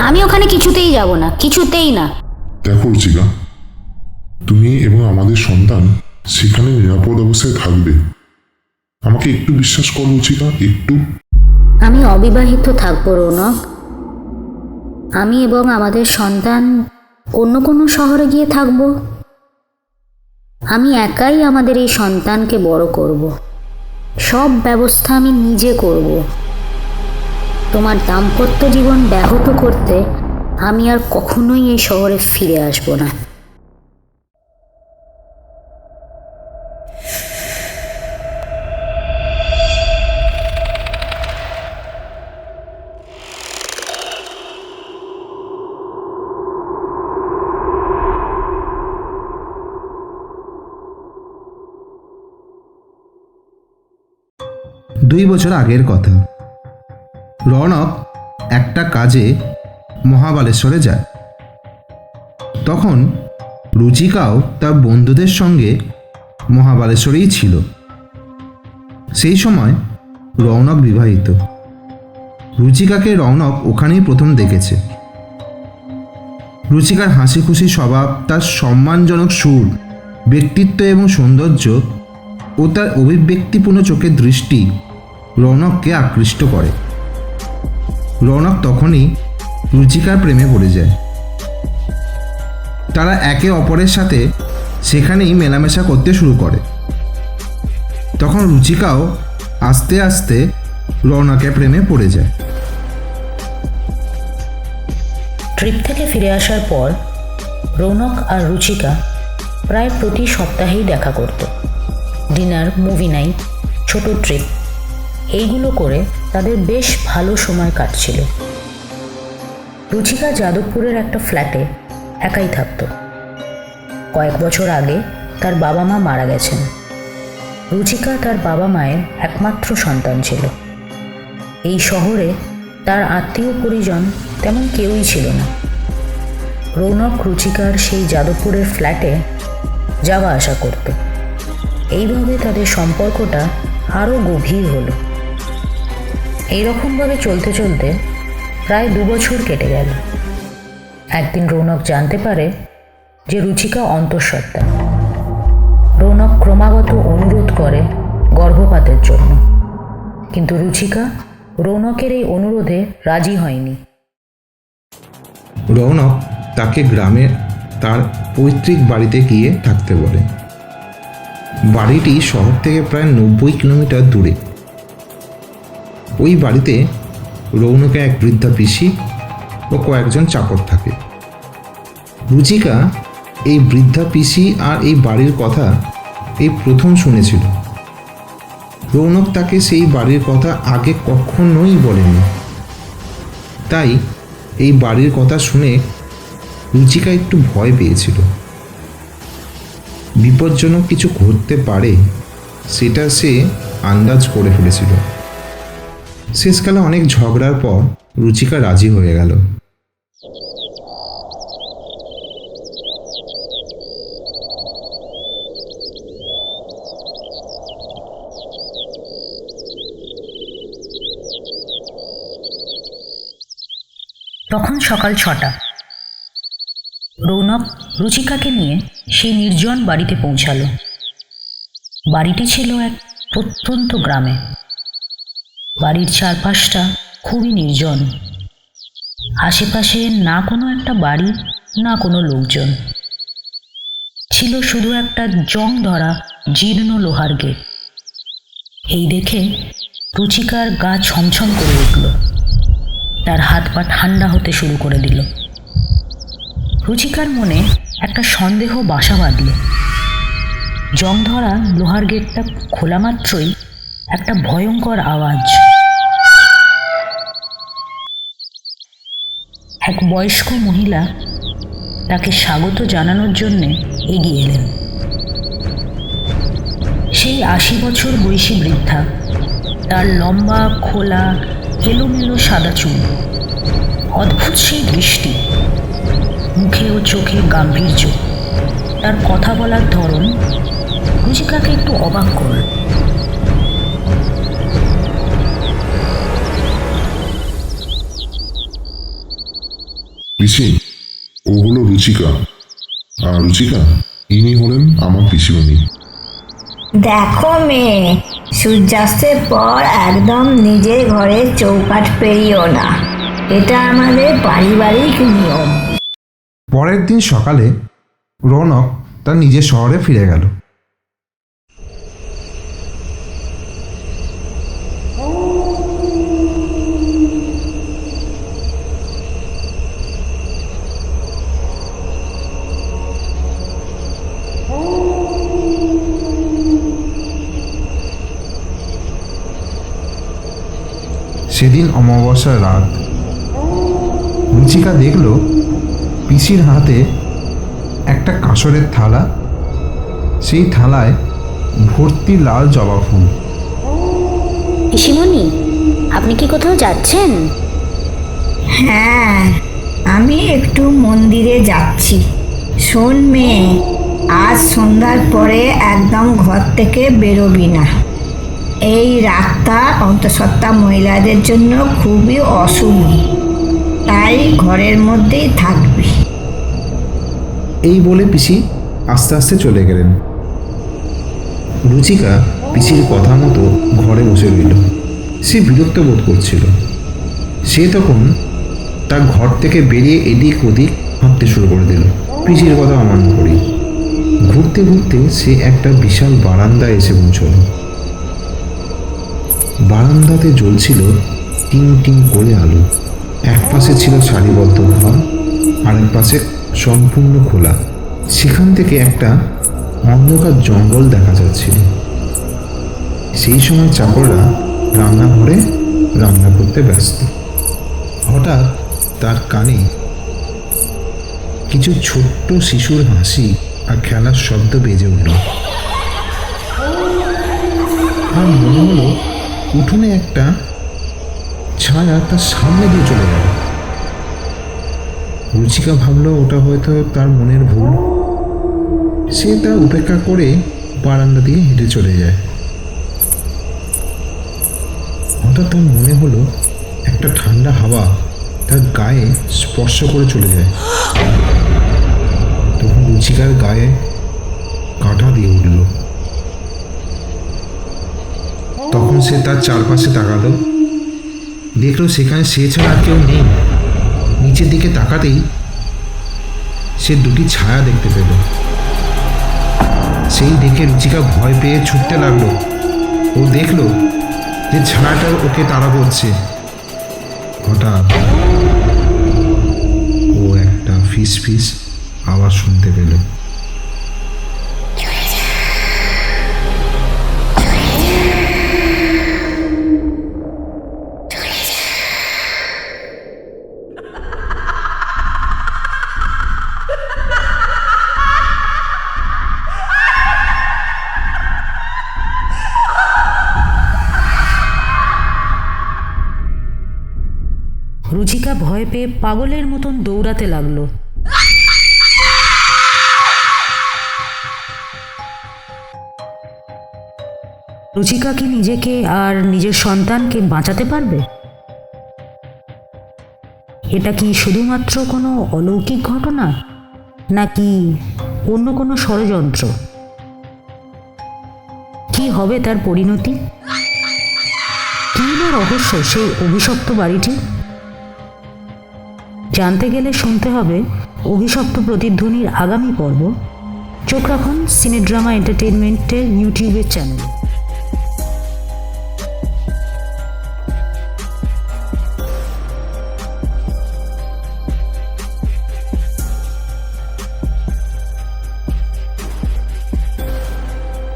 আমি ওখানে কিছুতেই যাব না, কিছুতেই না। দেখো রুচিকা, তুমি এবং আমাদের সন্তান সেখানে নিরাপদ অবস্থায় থাকবে। আমাকে একটু বিশ্বাস করো রুচিকা, একটু। আমি অবিবাহিত থাকবো রৌনক। আমি এবং আমাদের সন্তান অন্য কোনো শহরে গিয়ে থাকব। আমি একাই আমাদের এই সন্তানকে বড় করব। সব ব্যবস্থা আমি নিজে করব। তোমার দাম্পত্য জীবন ব্যাহত করতে আমি আর কখনোই এই শহরে ফিরে আসব না। 2 বছর আগের কথা। রৌনক একটা কাজে মহাবালেশ্বরে যায়। তখন রুচিকাও তার বন্ধুদের সঙ্গে মহাবালেশ্বরেই ছিল। সেই সময় রৌনক বিবাহিত। রুচিকাকে রৌনক ওখানেই প্রথম দেখেছে। রুচিকার হাসি খুশি স্বভাব, তার সম্মানজনক সুর, ব্যক্তিত্ব এবং সৌন্দর্য ও তার অভিব্যক্তিপূর্ণ চোখের দৃষ্টি রৌনককে আকৃষ্ট করে। রৌনক তখনই রুচিকার প্রেমে পড়ে যায়। তারা একে অপরের সাথে সেখানেই মেলামেশা করতে শুরু করে। তখন রুচিকাও আস্তে আস্তে রৌনকের প্রেমে পড়ে যায়। ট্রিপ থেকে ফিরে আসার পর রৌনক আর রুচিকা প্রায় প্রতি সপ্তাহেই দেখা করত। ডিনার, মুভি নাইট, ছোট ট্রিপ, এইগুলো করে তাদের বেশ ভালো সময় কাটছিল। রুচিকা যাদবপুরের একটা ফ্ল্যাটে একাই থাকত। কয়েক বছর আগে তার বাবা মা মারা গেছেন। রুচিকা তার বাবা মায়ের একমাত্র সন্তান ছিল। এই শহরে তার আত্মীয় পরিজন তেমন কেউই ছিল না। রৌনক রুচিকার সেই যাদবপুরের ফ্ল্যাটে যাওয়া আসা করত। এইভাবে তাদের সম্পর্কটা আরও গভীর হলো। এইরকমভাবে চলতে চলতে প্রায় 2 বছর কেটে গেল। একদিন রৌনক জানতে পারে যে রুচিকা অন্তঃসত্ত্বা। রৌনক ক্রমাগত অনুরোধ করে গর্ভপাতের জন্য, কিন্তু রুচিকা রৌনকের এই অনুরোধে রাজি হয়নি। রৌনক তাকে গ্রামের তার পৈতৃক বাড়িতে গিয়ে থাকতে বলে। বাড়িটি শহর থেকে প্রায় 90 কিলোমিটার দূরে। ওই বাড়িতে রৌনকের এক বৃদ্ধা পিসি ও কয়েকজন চাকর থাকে। রুচিকা এই বৃদ্ধা পিসি আর এই বাড়ির কথা এই প্রথম শুনেছিল। রৌনক তাকে সেই বাড়ির কথা আগে কখনোই বলেনি। তাই এই বাড়ির কথা শুনে রুচিকা একটু ভয় পেয়েছিল। বিপজ্জনক কিছু ঘটতে পারে সেটা সে আন্দাজ করে ফেলেছিল। শেষকালে অনেক ঝগড়ার পর রুচিকা রাজি হয়ে গেল। তখন সকাল 6টা। রৌনক রুচিকাকে নিয়ে সেই নির্জন বাড়িতে পৌঁছালো। বাড়িটি ছিল এক প্রত্যন্ত গ্রামে। বাড়ির চারপাশটা খুবই নির্জন। আশেপাশে না কোনো একটা বাড়ি, না কোনো লোকজন। ছিল শুধু একটা জং ধরা জীর্ণ লোহার গেট। এই দেখে রুচিকার গা ছমছম করে উঠল। তার হাত পা ঠান্ডা হতে শুরু করে দিল। রুচিকার মনে একটা সন্দেহ বাসা বাঁধল। জং ধরা লোহার গেটটা খোলা মাত্রই একটা ভয়ঙ্কর আওয়াজ। এক বয়স্ক মহিলা তাকে স্বাগত জানানোর জন্যে এগিয়ে এলেন। সেই 80 বছর বয়সী বৃদ্ধা। তার লম্বা, খোলা, এলোমেলো সাদা চুল, অদ্ভুত সেই দৃষ্টি, মুখে ও চোখে গাম্ভীর্য। তার কথা বলার ধরন রুচিকাকে একটু অবাক করল। পিসি, ও হলো রুচিকা। আর রুচিকা, ইনি হলেন আমার পিসিমণি। দেখো মেয়ে, সূর্যাস্তের পর একদম নিজের ঘরে চৌকাঠ পেরিও না, এটা আমাদের পারিবারিক নিয়ম। পরের দিন সকালে রৌনক তার নিজের শহরে ফিরে গেল। সেদিন অমাবস্যার রাত। রুচিকা দেখল পিসির হাতে একটা কাঁসরের থালা, সেই থালায় ভর্তি লাল জবা ফুল। পিসিমণি, আপনি কি কোথাও যাচ্ছেন? হ্যাঁ, আমি একটু মন্দিরে যাচ্ছি। শোন মেয়ে, আজ সন্ধ্যার পরে একদম ঘর থেকে বেরোবি না। এই রাতটা অন্তঃসত্ত্বা মহিলাদের জন্য খুবই অশুভ, তাই ঘরের মধ্যেই থাকবি। এই বলে পিসি আস্তে আস্তে চলে গেলেন। রুচিকা পিসির কথা মতো ঘরে বসে রইল। সে বিরক্ত বোধ করছিল। সে তখন তার ঘর থেকে বেরিয়ে এদিক ওদিক হাঁটতে শুরু করে দিল, পিসির কথা অমান্য করি। ঘুরতে ঘুরতে সে একটা বিশাল বারান্দায় এসে পৌঁছল। বারান্দাতে জ্বলছিল টিং টিং করে আলো। এক পাশে ছিল সারিবদ্ধ ঘর, আরেক পাশে সম্পূর্ণ খোলা। সেখান থেকে একটা অন্ধকার জঙ্গল দেখা যাচ্ছিল। সেই সময় চাকররা রান্নাঘরে রান্না করতে ব্যস্ত। হঠাৎ তার কানে কিছু ছোট্ট শিশুর হাসি আর খেলার শব্দ বেজে উঠল। আর মনে হলো উঠোনে একটা ছায়া তার সামনে দিয়ে চলে গেল। রুচিকা ভাবল ওটা হয়তো তার মনের ভুল। সে তা উপেক্ষা করে বারান্দা দিয়ে হেঁটে চলে যায়। হঠাৎ তার মনে হলো একটা ঠান্ডা হাওয়া তার গায়ে স্পর্শ করে চলে যায়। তখন রুচিকার গায়ে কাঁটা দিয়ে উঠল। তখন সে তার চারপাশে তাকালো, দেখলো সেখানে সে ছাড়া আর কেউ নেই। নিচের দিকে তাকাতেই সে দুটি ছায়া দেখতে পেল। সেই দেখে রুচিকা ভয় পেয়ে ছুটতে লাগলো। ও দেখলো যে ছায়াটা ওকে তাড়া করছে। হঠাৎ ও একটা ফিস ফিস আওয়াজ শুনতে পেল। রুচিকা ভয় পেয়ে পাগলের মতন দৌড়াতে লাগলো। রুচিকা কি নিজেকে আর নিজের সন্তানকে বাঁচাতে পারবে? এটা কি শুধুমাত্র কোনো অলৌকিক ঘটনা, নাকি অন্য কোনো ষড়যন্ত্র? কি হবে তার পরিণতি? কি না রহস্য সেই অভিশপ্ত বাড়িটি? জানতে গেলে শুনতে হবে অভিশপ্ত প্রতিধ্বনির আগামী পর্ব। চোখ রাখুন সিনেড্রামা এন্টারটেইনমেন্টের ইউটিউবের চ্যানেলে।